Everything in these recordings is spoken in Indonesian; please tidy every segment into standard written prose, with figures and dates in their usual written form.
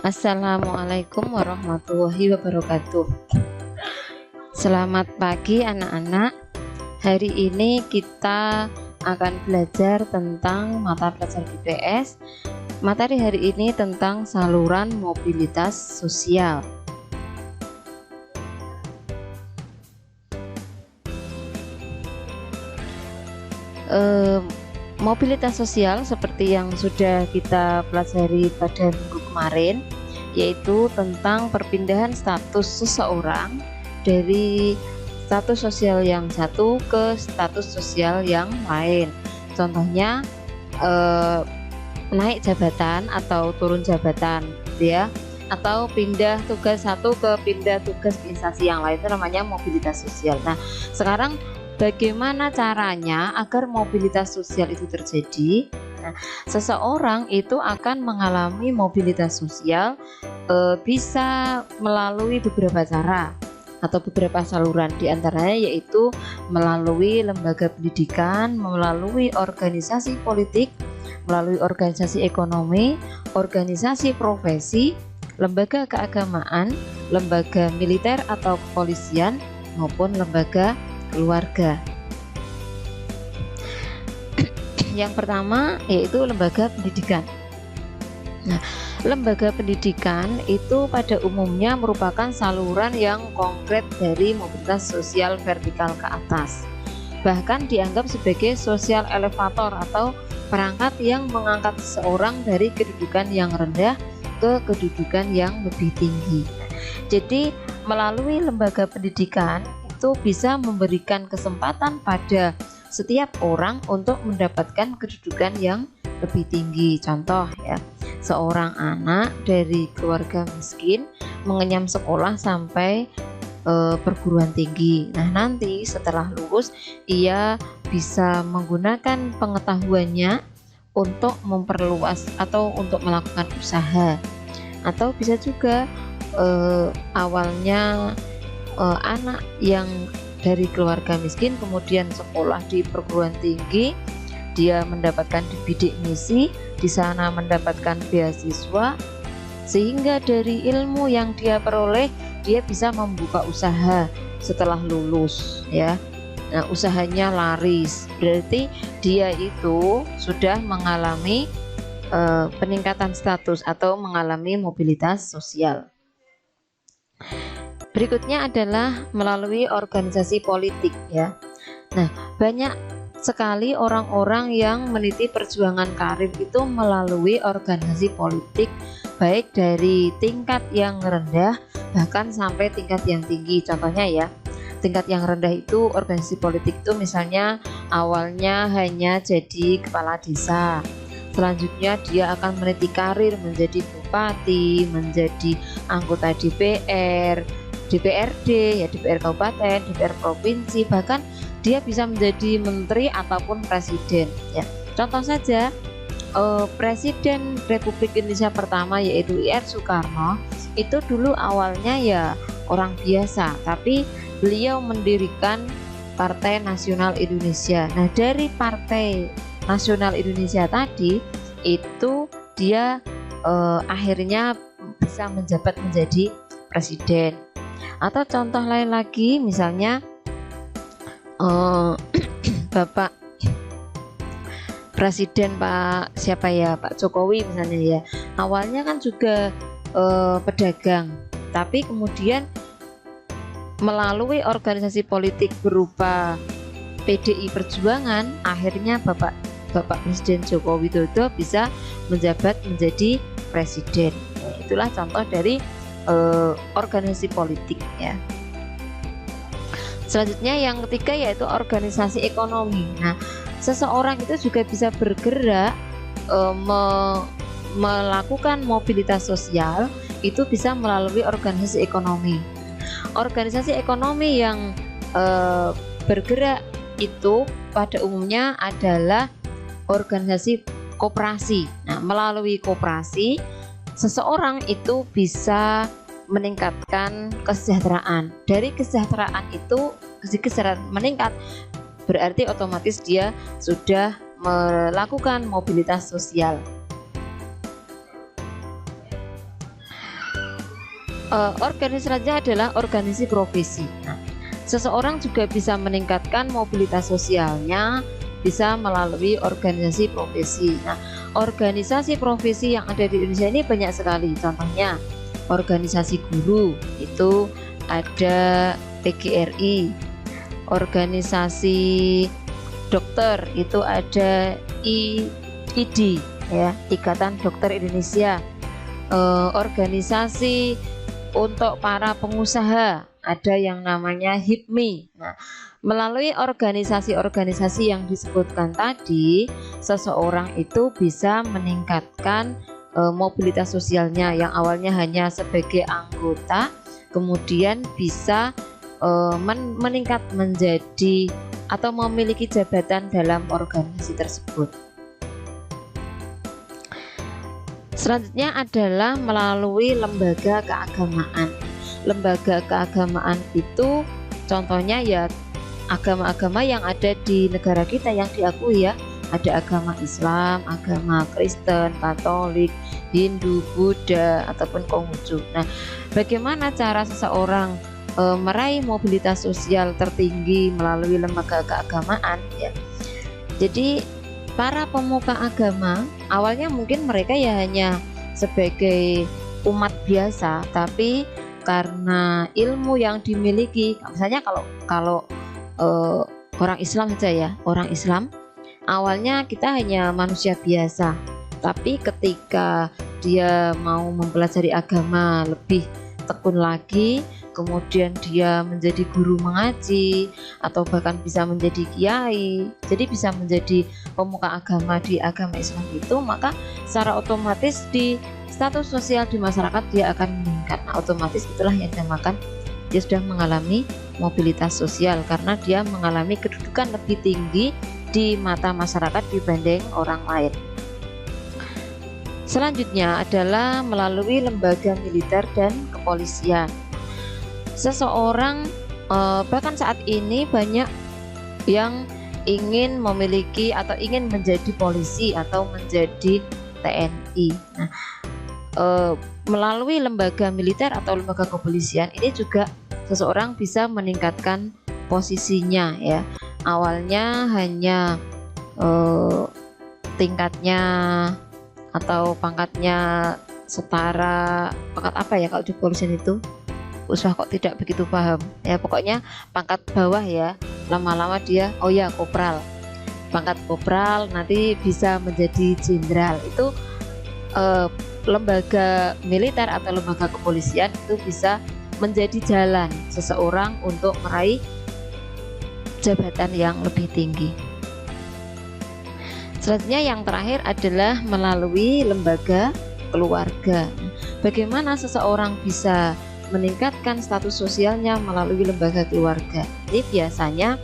Assalamualaikum warahmatullahi wabarakatuh. Selamat pagi anak-anak. Hari ini kita akan belajar tentang mata pelajaran IPS. Materi hari ini tentang saluran mobilitas sosial. Mobilitas sosial seperti yang sudah kita pelajari pada minggu kemarin, yaitu tentang perpindahan status seseorang dari status sosial yang satu ke status sosial yang lain. Contohnya naik jabatan atau turun jabatan, ya, atau pindah tugas satu ke pindah tugas di instansi yang lain, itu namanya mobilitas sosial. Nah, sekarang bagaimana caranya agar mobilitas sosial itu terjadi? Nah, seseorang itu akan mengalami mobilitas sosial bisa melalui beberapa cara atau beberapa saluran, diantaranya yaitu melalui lembaga pendidikan, melalui organisasi politik, melalui organisasi ekonomi, organisasi profesi, lembaga keagamaan, lembaga militer atau kepolisian, maupun lembaga keluarga. Yang pertama yaitu lembaga pendidikan. Nah, lembaga pendidikan itu pada umumnya merupakan saluran yang konkret dari mobilitas sosial vertikal ke atas. Bahkan dianggap sebagai sosial elevator atau perangkat yang mengangkat seseorang dari kedudukan yang rendah ke kedudukan yang lebih tinggi. Jadi melalui lembaga pendidikan itu bisa memberikan kesempatan pada setiap orang untuk mendapatkan kedudukan yang lebih tinggi. Contoh ya, seorang anak dari keluarga miskin mengenyam sekolah sampai perguruan tinggi. Nah, nanti setelah lulus ia bisa menggunakan pengetahuannya untuk memperluas atau untuk melakukan usaha. Atau bisa juga awalnya anak yang dari keluarga miskin kemudian sekolah di perguruan tinggi, dia mendapatkan di bidik misi, di sana mendapatkan beasiswa, sehingga dari ilmu yang dia peroleh dia bisa membuka usaha setelah lulus, ya. Nah, usahanya laris, berarti dia itu sudah mengalami peningkatan status atau mengalami mobilitas sosial. Berikutnya adalah melalui organisasi politik, ya. Nah, banyak sekali orang-orang yang meniti perjuangan karir itu melalui organisasi politik, baik dari tingkat yang rendah bahkan sampai tingkat yang tinggi. Contohnya ya, tingkat yang rendah itu organisasi politik itu misalnya awalnya hanya jadi kepala desa, selanjutnya dia akan meniti karir menjadi bupati, menjadi anggota DPR, DPRD, ya, DPR kabupaten, DPR provinsi, bahkan dia bisa menjadi menteri ataupun presiden, ya. Contoh saja Presiden Republik Indonesia pertama yaitu I.R. Soekarno itu dulu awalnya ya orang biasa, tapi beliau mendirikan Partai Nasional Indonesia. Nah, dari Partai Nasional Indonesia tadi itu dia akhirnya bisa menjabat menjadi presiden. Atau contoh lain lagi, misalnya Bapak Presiden Pak siapa ya, Pak Jokowi misalnya ya, awalnya kan juga pedagang, tapi kemudian melalui organisasi politik berupa PDI Perjuangan, akhirnya Bapak Presiden Joko Widodo bisa menjabat menjadi presiden. Itulah contoh dari organisasi politik, ya. Selanjutnya yang ketiga yaitu organisasi ekonomi. Nah, seseorang itu juga bisa bergerak melakukan mobilitas sosial itu bisa melalui organisasi ekonomi. Organisasi ekonomi yang bergerak itu pada umumnya adalah organisasi koperasi. Nah, melalui koperasi seseorang itu bisa meningkatkan kesejahteraan. Dari kesejahteraan itu, kesejahteraan meningkat berarti otomatis dia sudah melakukan mobilitas sosial. Organisasi adalah organisasi profesi. Nah, seseorang juga bisa meningkatkan mobilitas sosialnya bisa melalui organisasi profesi. Nah, organisasi profesi yang ada di Indonesia ini banyak sekali. Contohnya, organisasi guru itu ada PGRI, organisasi dokter itu ada IID ya, Ikatan Dokter Indonesia. Organisasi untuk para pengusaha ada yang namanya HIPMI. Nah, melalui organisasi-organisasi yang disebutkan tadi, seseorang itu bisa meningkatkan mobilitas sosialnya yang awalnya hanya sebagai anggota, kemudian bisa meningkat menjadi atau memiliki jabatan dalam organisasi tersebut. Selanjutnya adalah melalui lembaga keagamaan. Lembaga keagamaan itu contohnya ya agama-agama yang ada di negara kita yang diakui ya. Ada agama Islam, agama Kristen, Katolik, Hindu, Buddha, ataupun Konghucu. Nah, bagaimana cara seseorang meraih mobilitas sosial tertinggi melalui lembaga keagamaan ya? Jadi para pemuka agama awalnya mungkin mereka ya hanya sebagai umat biasa, tapi karena ilmu yang dimiliki, misalnya kalau orang Islam saja ya, orang Islam awalnya kita hanya manusia biasa, tapi ketika dia mau mempelajari agama lebih tekun lagi, kemudian dia menjadi guru mengaji atau bahkan bisa menjadi kiai, jadi bisa menjadi pemuka agama di agama Islam itu, maka secara otomatis di status sosial di masyarakat dia akan meningkat. Nah, otomatis itulah yang dinamakan dia sudah mengalami mobilitas sosial karena dia mengalami kedudukan lebih tinggi di mata masyarakat dibanding orang lain. Selanjutnya adalah melalui lembaga militer dan kepolisian. Seseorang bahkan saat ini banyak yang ingin memiliki atau ingin menjadi polisi atau menjadi TNI. Nah, melalui lembaga militer atau lembaga kepolisian ini juga seseorang bisa meningkatkan posisinya ya. Awalnya hanya tingkatnya atau pangkatnya setara pangkat apa ya kalau di kepolisian itu? Usah kok tidak begitu paham ya, pokoknya pangkat bawah ya, lama-lama dia oh ya kopral, pangkat kopral nanti bisa menjadi jenderal. Itu lembaga militer atau lembaga kepolisian itu bisa menjadi jalan seseorang untuk meraih jabatan yang lebih tinggi. Selanjutnya yang terakhir adalah melalui lembaga keluarga. Bagaimana seseorang bisa meningkatkan status sosialnya melalui lembaga keluarga? Ini biasanya,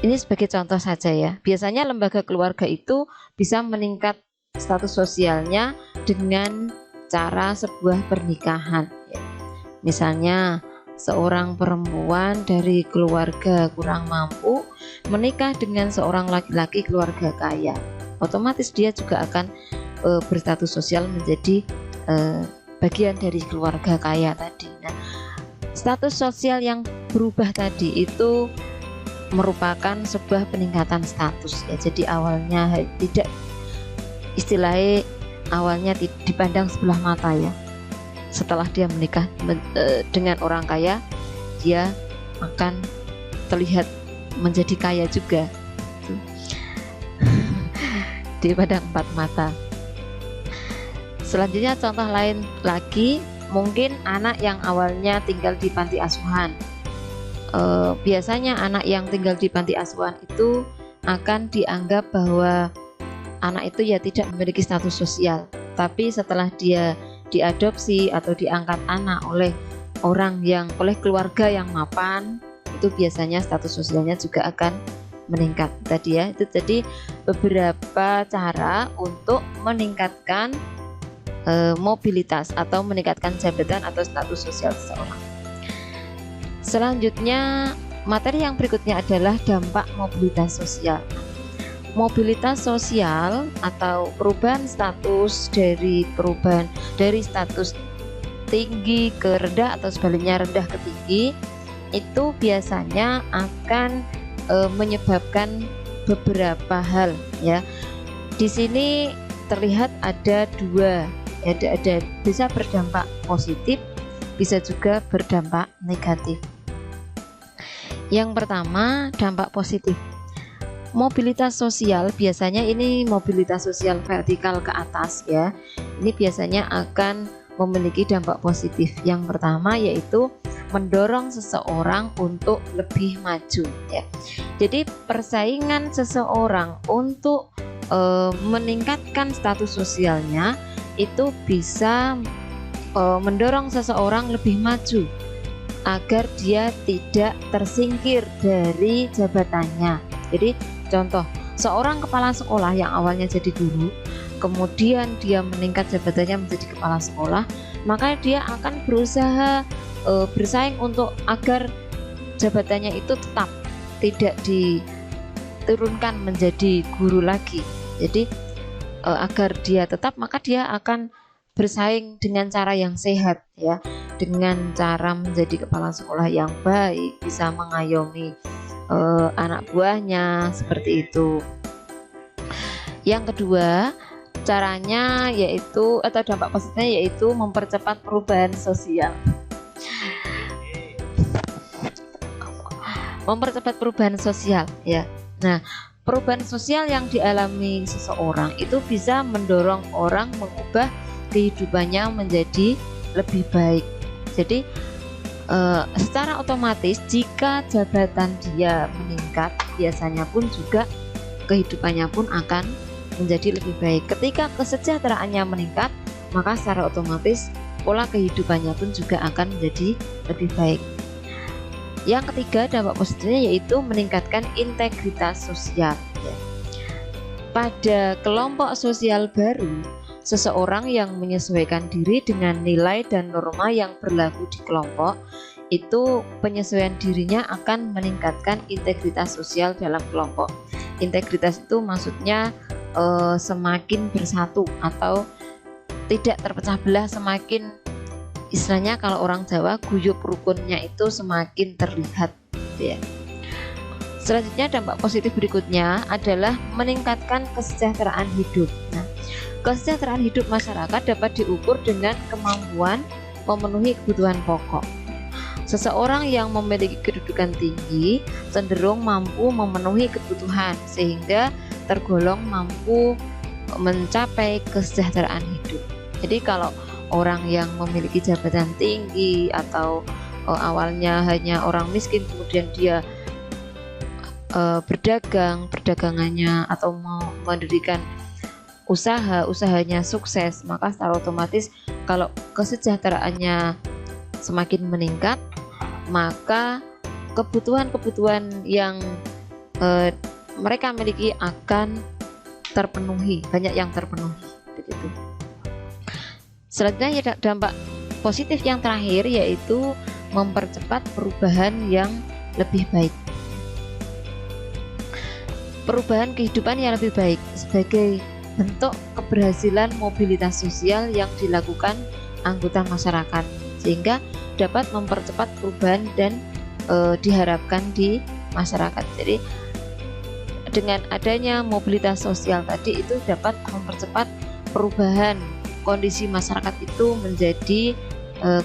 ini sebagai contoh saja ya, biasanya lembaga keluarga itu bisa meningkat status sosialnya dengan cara sebuah pernikahan ya. Misalnya seorang perempuan dari keluarga kurang mampu menikah dengan seorang laki-laki keluarga kaya, otomatis dia juga akan berstatus sosial menjadi bagian dari keluarga kaya tadi. Nah, status sosial yang berubah tadi itu merupakan sebuah peningkatan status ya. Jadi awalnya tidak, istilahnya awalnya dipandang sebelah mata ya. Setelah dia menikah dengan orang kaya, dia akan terlihat menjadi kaya juga. Dipandang empat mata. Selanjutnya contoh lain lagi, mungkin anak yang awalnya tinggal di panti asuhan. Biasanya anak yang tinggal di panti asuhan itu akan dianggap bahwa anak itu ya tidak memiliki status sosial. Tapi setelah dia diadopsi atau diangkat anak oleh keluarga yang mapan, itu biasanya status sosialnya juga akan meningkat tadi ya. Itu jadi beberapa cara untuk meningkatkan mobilitas atau meningkatkan jabatan atau status sosial seseorang. Selanjutnya, materi yang berikutnya adalah dampak mobilitas sosial. Mobilitas sosial atau perubahan status dari status tinggi ke rendah atau sebaliknya rendah ke tinggi, itu biasanya akan menyebabkan beberapa hal ya. Di sini terlihat ada dua, ada bisa berdampak positif, bisa juga berdampak negatif. Yang pertama, dampak positif. Mobilitas sosial, biasanya ini mobilitas sosial vertikal ke atas ya. Ini biasanya akan memiliki dampak positif. Yang pertama yaitu mendorong seseorang untuk lebih maju ya. Jadi persaingan seseorang untuk meningkatkan status sosialnya itu bisa mendorong seseorang lebih maju agar dia tidak tersingkir dari jabatannya. Jadi contoh, seorang kepala sekolah yang awalnya jadi guru, kemudian dia meningkat jabatannya menjadi kepala sekolah, maka dia akan berusaha bersaing untuk agar jabatannya itu tetap tidak diturunkan menjadi guru lagi. Jadi agar dia tetap, maka dia akan bersaing dengan cara yang sehat ya, dengan cara menjadi kepala sekolah yang baik, bisa mengayomi anak buahnya seperti itu. Yang kedua, caranya yaitu atau dampak positifnya yaitu mempercepat perubahan sosial. Mempercepat perubahan sosial ya. Nah, perubahan sosial yang dialami seseorang itu bisa mendorong orang mengubah kehidupannya menjadi lebih baik. Jadi secara otomatis jika jabatan dia meningkat, biasanya pun juga kehidupannya pun akan menjadi lebih baik. Ketika kesejahteraannya meningkat, maka secara otomatis pola kehidupannya pun juga akan menjadi lebih baik. Yang ketiga, dampak positifnya yaitu meningkatkan integritas sosial. Pada kelompok sosial baru, seseorang yang menyesuaikan diri dengan nilai dan norma yang berlaku di kelompok, itu penyesuaian dirinya akan meningkatkan integritas sosial dalam kelompok. Integritas itu maksudnya semakin bersatu atau tidak terpecah belah, semakin istilahnya kalau orang Jawa guyup rukunnya itu semakin terlihat ya. Selanjutnya, dampak positif berikutnya adalah meningkatkan kesejahteraan hidup. Nah, kesejahteraan hidup masyarakat dapat diukur dengan kemampuan memenuhi kebutuhan pokok. Seseorang yang memiliki kedudukan tinggi cenderung mampu memenuhi kebutuhan sehingga tergolong mampu mencapai kesejahteraan hidup. Jadi kalau orang yang memiliki jabatan tinggi atau awalnya hanya orang miskin, kemudian dia perdagangannya atau mau mendirikan usahanya sukses, maka secara otomatis kalau kesejahteraannya semakin meningkat, maka kebutuhan-kebutuhan yang mereka miliki akan terpenuhi, banyak yang terpenuhi begitu. Selanjutnya dampak positif yang terakhir yaitu mempercepat perubahan yang lebih baik. Perubahan kehidupan yang lebih baik sebagai bentuk keberhasilan mobilitas sosial yang dilakukan anggota masyarakat, sehingga dapat mempercepat perubahan dan diharapkan di masyarakat. Jadi dengan adanya mobilitas sosial tadi itu dapat mempercepat perubahan kondisi masyarakat itu menjadi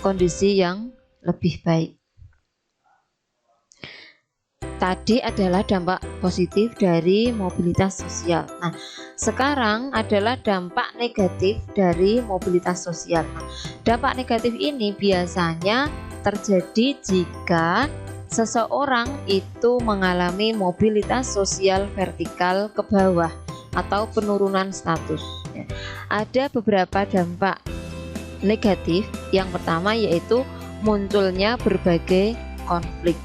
kondisi yang lebih baik. Tadi adalah dampak positif dari mobilitas sosial. Nah, sekarang adalah dampak negatif dari mobilitas sosial. Nah, dampak negatif ini biasanya terjadi jika seseorang itu mengalami mobilitas sosial vertikal ke bawah atau penurunan status. Ada beberapa dampak negatif. Yang pertama yaitu munculnya berbagai konflik.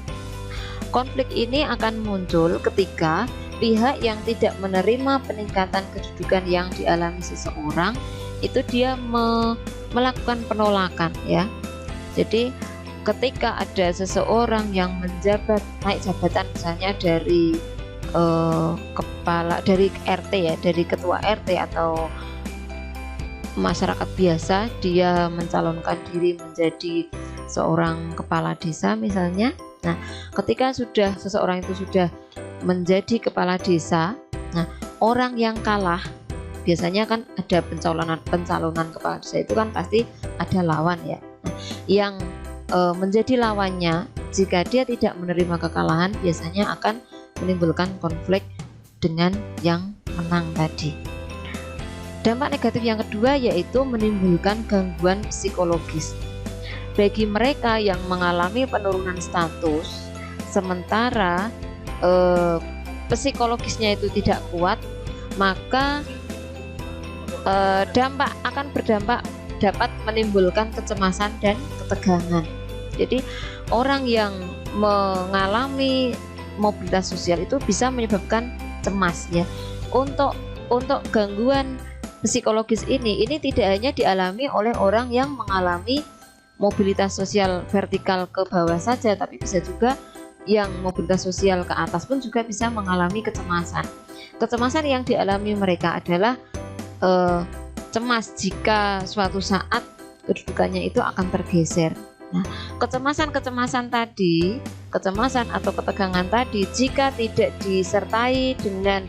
Konflik ini akan muncul ketika pihak yang tidak menerima peningkatan kedudukan yang dialami seseorang itu dia melakukan penolakan ya. Jadi ketika ada seseorang yang menjabat naik jabatan misalnya dari kepala dari RT ya, dari ketua RT atau masyarakat biasa, dia mencalonkan diri menjadi seorang kepala desa misalnya. Nah, ketika seseorang itu sudah menjadi kepala desa, nah orang yang kalah, biasanya kan ada pencalonan kepala desa itu kan pasti ada lawan ya. Nah, yang menjadi lawannya, jika dia tidak menerima kekalahan, biasanya akan menimbulkan konflik dengan yang menang tadi. Dampak negatif yang kedua yaitu menimbulkan gangguan psikologis. Bagi mereka yang mengalami penurunan status, sementara psikologisnya itu tidak kuat, maka dapat menimbulkan kecemasan dan ketegangan. Jadi orang yang mengalami mobilitas sosial itu bisa menyebabkan cemas ya. Untuk gangguan psikologis ini tidak hanya dialami oleh orang yang mengalami mobilitas sosial vertikal ke bawah saja, tapi bisa juga yang mobilitas sosial ke atas pun juga bisa mengalami kecemasan. Kecemasan yang dialami mereka adalah cemas jika suatu saat kedudukannya itu akan tergeser. Nah, kecemasan atau ketegangan tadi jika tidak disertai dengan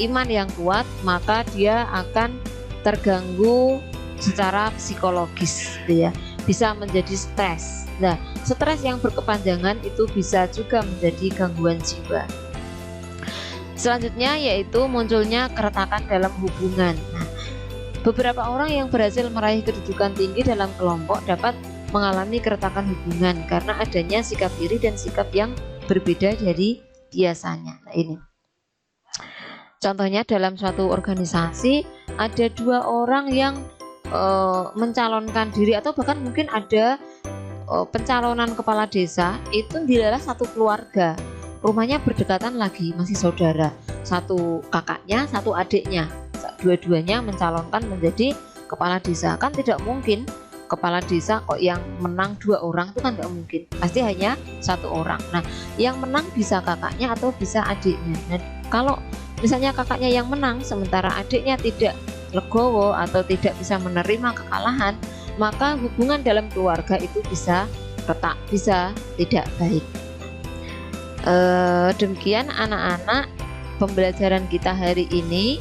iman yang kuat, maka dia akan terganggu secara psikologis ya. Bisa menjadi stres. Nah, stres yang berkepanjangan itu bisa juga menjadi gangguan jiwa. Selanjutnya yaitu munculnya keretakan dalam hubungan. Nah, beberapa orang yang berhasil meraih kedudukan tinggi dalam kelompok dapat mengalami keretakan hubungan karena adanya sikap iri dan sikap yang berbeda dari biasanya. Nah, ini contohnya dalam suatu organisasi ada dua orang yang mencalonkan diri, atau bahkan mungkin ada pencalonan kepala desa itu dilalah satu keluarga, rumahnya berdekatan lagi, masih saudara, satu kakaknya satu adiknya, dua-duanya mencalonkan menjadi kepala desa. Kan tidak mungkin kepala desa kok yang menang dua orang, itu kan tidak mungkin, pasti hanya satu orang. Nah, yang menang bisa kakaknya atau bisa adiknya. Dan kalau misalnya kakaknya yang menang sementara adiknya tidak legowo atau tidak bisa menerima kekalahan, maka hubungan dalam keluarga itu bisa retak, bisa tidak baik. Demikian anak-anak pembelajaran kita hari ini.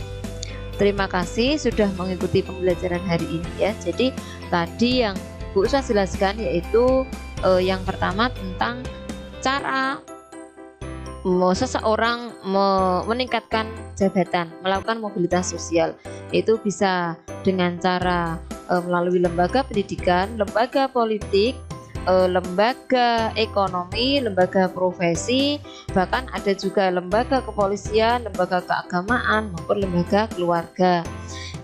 Terima kasih sudah mengikuti pembelajaran hari ini ya. Jadi tadi yang Bu Usha jelaskan yaitu yang pertama tentang cara seseorang meningkatkan jabatan, melakukan mobilitas sosial. Itu bisa dengan cara melalui lembaga pendidikan, lembaga politik, lembaga ekonomi, lembaga profesi, bahkan ada juga lembaga kepolisian, lembaga keagamaan maupun lembaga keluarga.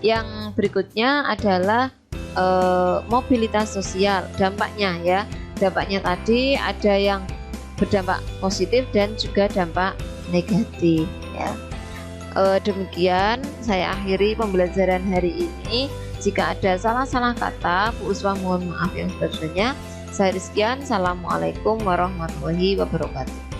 Yang berikutnya adalah mobilitas sosial, dampaknya ya. Dampaknya tadi ada yang berdampak positif dan juga dampak negatif ya. Demikian saya akhiri pembelajaran hari ini. Jika ada salah-salah kata, Bu Usha mohon maaf yang sebesar-besarnya. Saya Rizkian, Assalamualaikum warahmatullahi wabarakatuh.